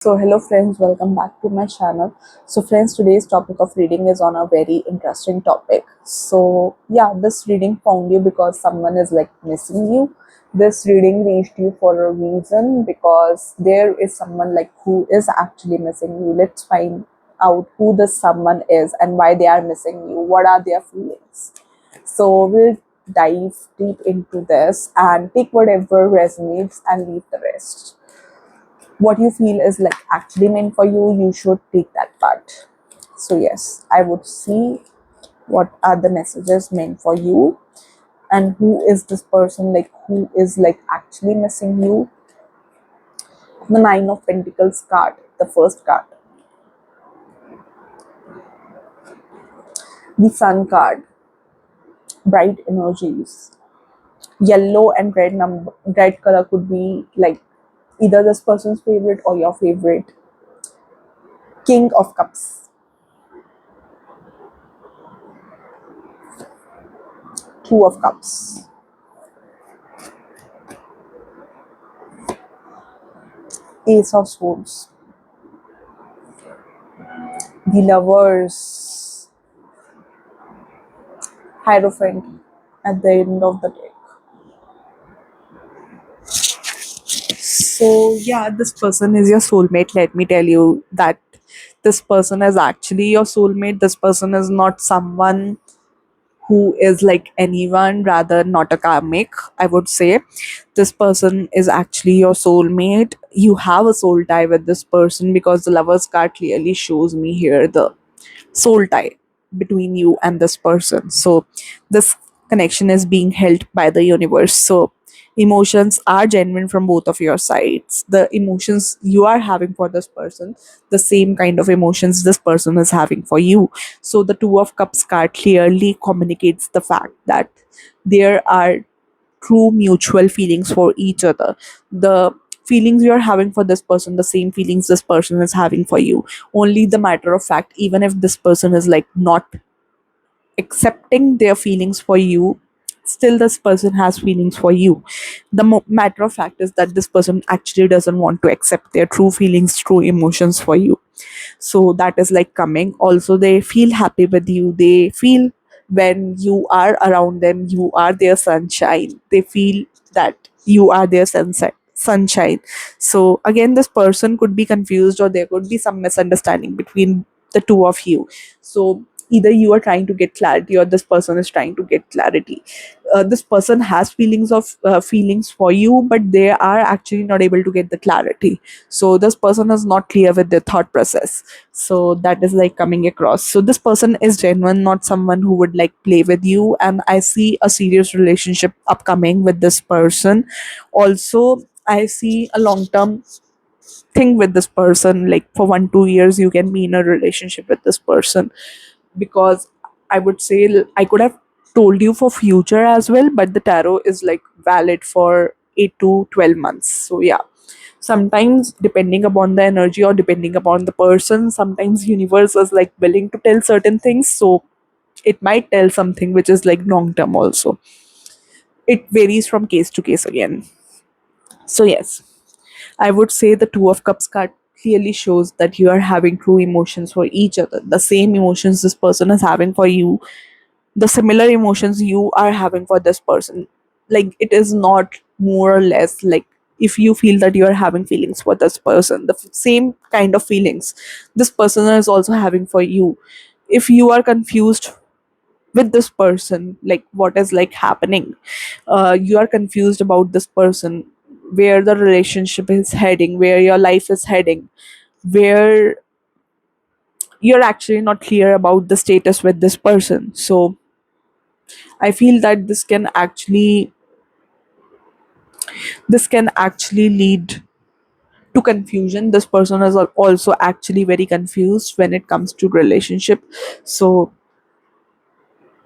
So hello friends, welcome back to my channel. So friends, today's topic of reading is on a very interesting topic. So yeah, this reading found you because someone is like missing you. This reading reached you for a reason because there is someone like who is actually missing you. Let's find out who this someone is and why they are missing you. What are their feelings? So we'll dive deep into this and take whatever resonates and leave the rest. What you feel is like actually meant for you, you should take that part. So yes, I would see what are the messages meant for you and who is this person, like who is like actually missing you. The Nine of Pentacles card, the first card. The Sun card, bright energies. Yellow and red color could be like either this person's favorite or your favorite. King of Cups, Two of Cups, Ace of Swords, the Lovers, Hierophant at the end of the day. So, yeah, this person is your soulmate. Let me tell you that this person is actually your soulmate. This person is not someone who is like anyone, rather, not a karmic, I would say. This person is actually your soulmate. You have a soul tie with this person because the Lover's card clearly shows me here the soul tie between you and this person. So this connection is being held by the universe. So emotions are genuine from both of your sides. The emotions you are having for this person, the same kind of emotions this person is having for you. So the Two of Cups card clearly communicates the fact that there are true mutual feelings for each other. The feelings you're having for this person, the same feelings this person is having for you. Only the matter of fact, even if this person is like not accepting their feelings for you, still this person has feelings for you. The matter of fact is that this person actually doesn't want to accept their true feelings, true emotions for you. So that is like coming. Also, they feel happy with you. They feel when you are around them, you are their sunshine. They feel that you are their sunshine. So again, this person could be confused or there could be some misunderstanding between the two of you. So either you are trying to get clarity or this person is trying to get clarity. This person has feelings for you, but they are actually not able to get the clarity. So this person is not clear with their thought process. So that is like coming across. So this person is genuine, not someone who would like play with you, and I see a serious relationship upcoming with this person. Also, I see a long term thing with this person, like for 1 2 years you can be in a relationship with this person. Because I would say I could have told you for future as well, but the tarot is like valid for 8 to 12 months. So yeah, sometimes depending upon the energy or depending upon the person, sometimes universe is like willing to tell certain things. So it might tell something which is like long term also. It varies from case to case again. So yes, I would say the Two of Cups card clearly shows that you are having true emotions for each other, the same emotions this person is having for you, the similar emotions you are having for this person. Like it is not more or less like, if you feel that you are having feelings for this person, the same kind of feelings this person is also having for you. If you are confused with this person, like what is like happening, you are confused about this person, where the relationship is heading, where your life is heading, where you're actually not clear about the status with this person. So I feel that this can actually lead to confusion. This person is also actually very confused when it comes to relationship. So